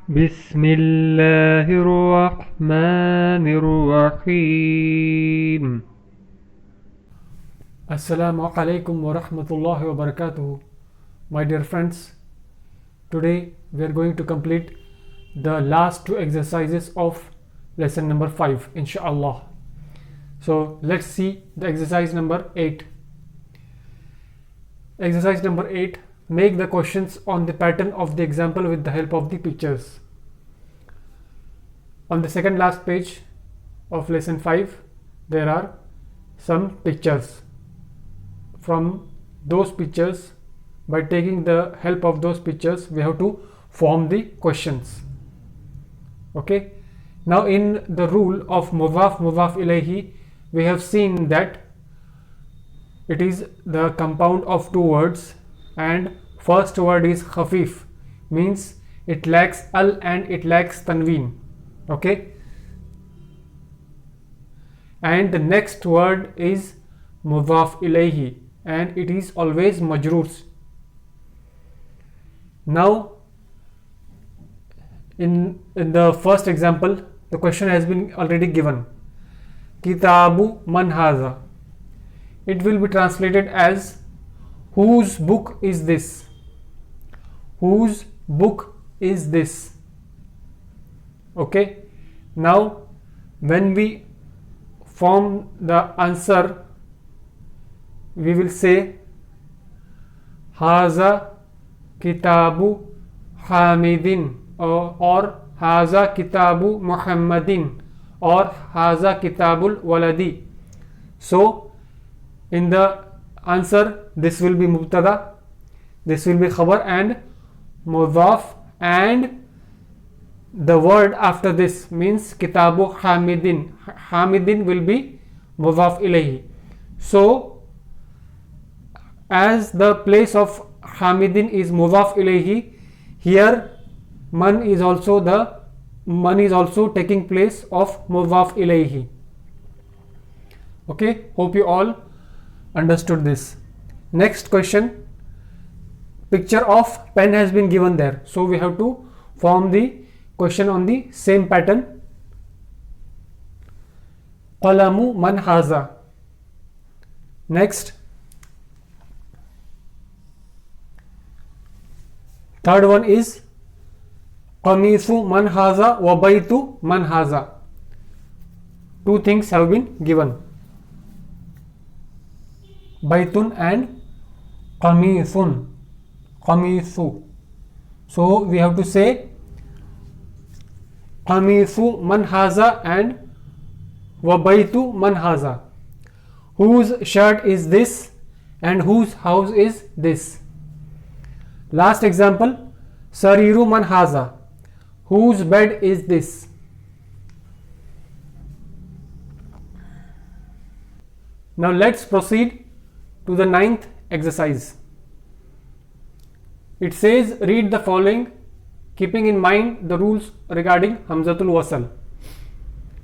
بسم الله الرحمن الرحيم. Assalamu alaikum wa rahmatullahi wa barakatuh. My dear friends, today we are going to complete the last two exercises of lesson number 5, inshallah. So let's see the exercise number 8. Exercise number 8: make the questions on the pattern of the example with the help of the pictures. On the second last page of lesson 5, there are some pictures. From those pictures, by taking the help of those pictures, we have to form the questions. Okay, now in the rule of mudhaf ilayhi, we have seen that it is the compound of two words, and first word is khafif, means it lacks al and it lacks tanween. Okay, and the next word is mudhaf ilayhi, and it is always majroor. Now in the first example, the question has been already given. Kitabu man haza. It will be translated as whose book is this? Whose book is this? Okay, now when we form the answer, we will say haza kitabu hamidin, or haza kitabu muhammadin, or haza kitabul waladi. So in the answer, this will be mubtada, this will be khabar and mudhaf, and the word after this means kitabu hamidin. Hamidin will be mudhaf ilayhi. So as the place of hamidin is mudhaf ilayhi, here man is also taking place of mudhaf ilayhi. Okay, hope you all understood this. Next question, picture of pen has been given there, so we have to form the question on the same pattern. Qalamu man haza. Next, third one is qamisu man haza wa baytu man haza. Two things have been given, baytun and qamisun. Qamisu. So we have to say qamisu man haza and wa baytu man haza. Whose shirt is this and whose house is this? Last example, sariru man haza. Whose bed is this? Now let's proceed to the 9th exercise. It says, read the following, keeping in mind the rules regarding Hamzatul Wasl.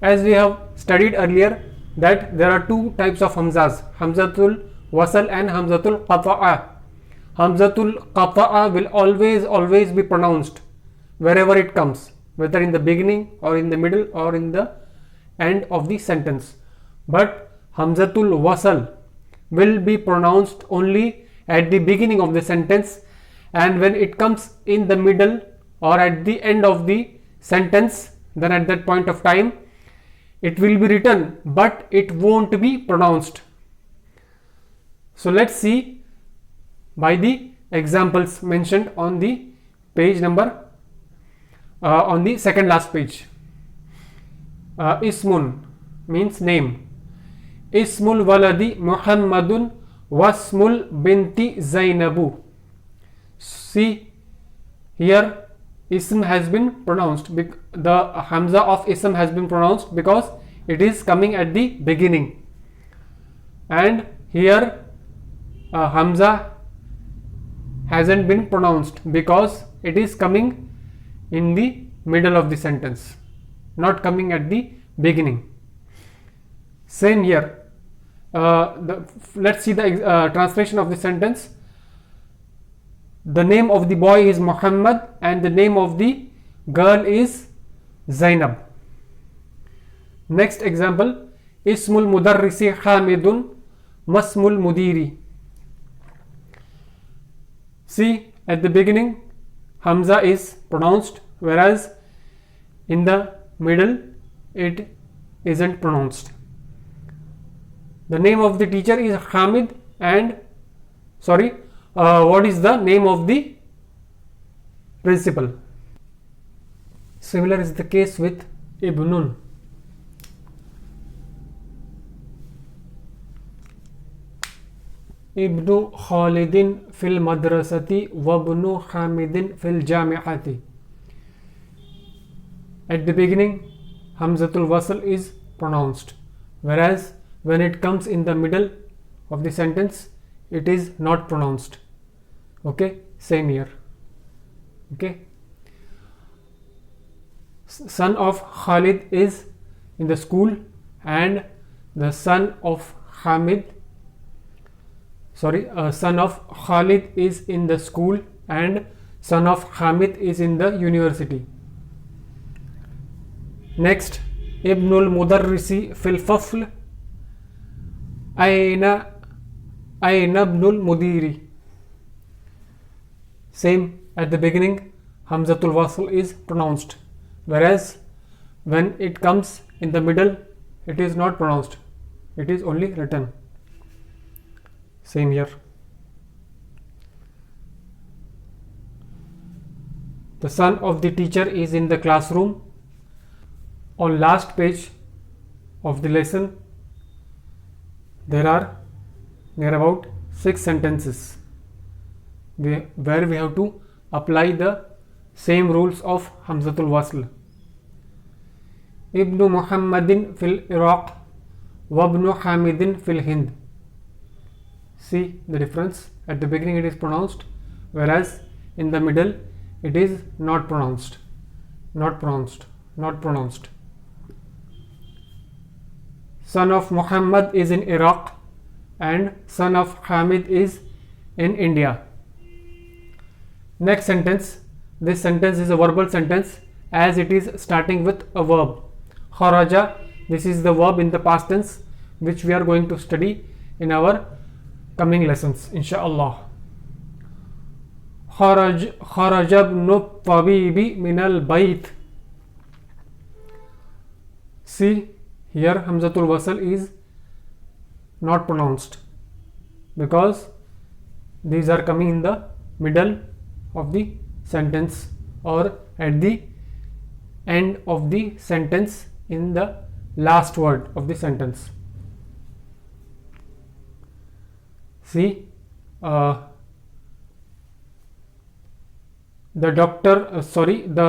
As we have studied earlier, that there are two types of Hamzas, Hamzatul Wasl and Hamzatul Qata'a. Hamzatul Qata'a will always be pronounced wherever it comes, whether in the beginning or in the middle or in the end of the sentence. But Hamzatul Wasl will be pronounced only at the beginning of the sentence, and when it comes in the middle or at the end of the sentence, then at that point of time it will be written but it won't be pronounced. So let's see by the examples mentioned on the page number on the second last page. Ismun means name. Ismul waladi Muhammadun wasmul binti Zainabu. See, here ism has been pronounced, the hamza of ism has been pronounced because it is coming at the beginning, and here hamza hasn't been pronounced because it is coming in the middle of the sentence, not coming at the beginning. Same here. Let's see the translation of the sentence. The name of the boy is Muhammad and the name of the Girl is Zainab. Next example, Ismul Mudarrisi Hamidun Masmul Mudiri. See, at the beginning Hamza is pronounced, whereas in the middle it isn't pronounced. The name of the teacher is Hamid, and what is the name of the principal? Similar is the case with Ibnun. Ibnu Khalidin fil madrasati wabnu Hamidin fil jami'ati. At the beginning Hamzatul Wasl is pronounced, whereas when it comes in the middle of the sentence it is not pronounced. Okay, same here. Okay, son of Khalid is in the school, and the son of Khalid is in the school, and son of Hamid is in the university. Next, Ibnul Mudarrisi fil Fafl Aina Ibnul Mudiri. Same, at the beginning Hamzatul Wasl is pronounced, whereas when it comes in the middle it is not pronounced, it is only written. Same here. The son of the teacher is in the classroom. On last page of the lesson there are near about 6 sentences where we have to apply the same rules of Hamzatul Wasl. Ibnu Muhammadin fil Iraq wabnu Hamidin fil Hind. See the difference. At the beginning it is pronounced, whereas in the middle it is not pronounced. Son of Muhammad is in Iraq, and son of Hamid is in India. Next sentence. This sentence is a verbal sentence as it is starting with a verb. Kharaja, this is the verb in the past tense which we are going to study in our coming lessons, inshallah. Kharaja ibnu tabibi minal bayt. See, here Hamzatul Wasl is not pronounced because these are coming in the middle of the sentence or at the end of the sentence in the last word of the sentence. See, the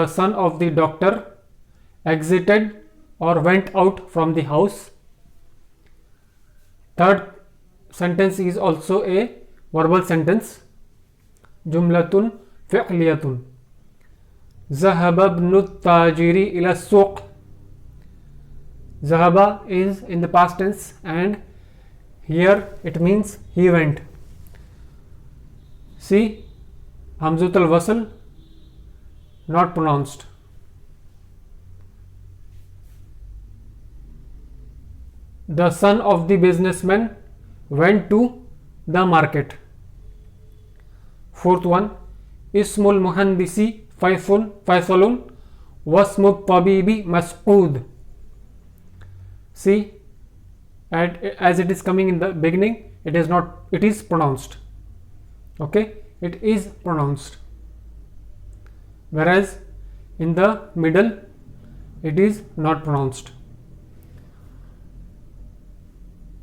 son of the doctor exited or went out from the house. Third sentence is also a verbal sentence. Jumlatun fi'liyatun. Zahaba ibnu tajiri ila suq. Zahaba is in the past tense and here it means he went. See, Hamzatul Wasl not pronounced. The son of the businessman went to the market. Fourth one, Ismul Muhandisi Faisalun Wasmut Tabibi Mas'ud. See, as it is coming in the beginning, it is pronounced. Okay, it is pronounced, whereas in the middle it is not pronounced.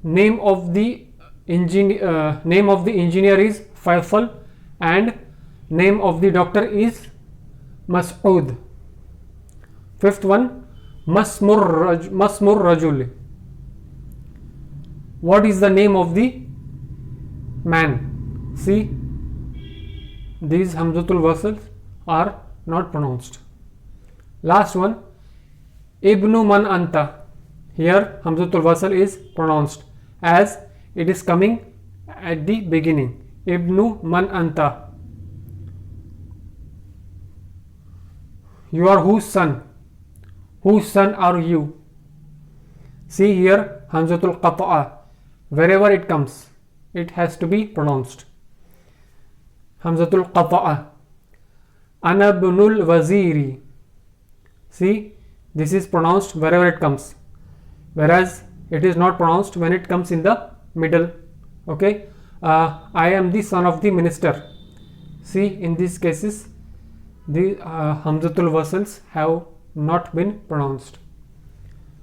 Name of the engineer is Faisal and name of the doctor is Mas'ud. Fifth one, Masmur Rajul. What is the name of the man? See, these Hamzatul Wasls are not pronounced. Last one, Ibnu Man Anta. Here Hamzatul Wasl is pronounced as it is coming at the beginning. Ibnu Man Anta. You are whose son? Whose son are you? See here, Hamzatul Qata'a. Wherever it comes, it has to be pronounced. Hamzatul Qata'a. Ana ibnul waziri. See, this is pronounced wherever it comes, whereas it is not pronounced when it comes in the middle. Okay, I am the son of the minister. See, in these cases, the Hamzatul wasls have not been pronounced.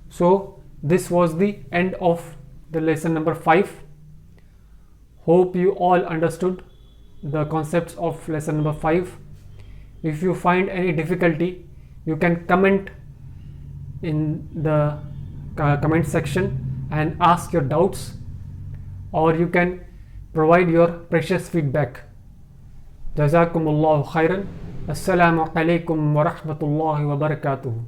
So this was the end of the lesson number 5. Hope you all understood the concepts of lesson number 5. If you find any difficulty, you can comment in the comment section and ask your doubts, or you can provide your precious feedback. Jazakumullahu khairan. Assalamu alaikum wa rahmatullahi wa barakatuh.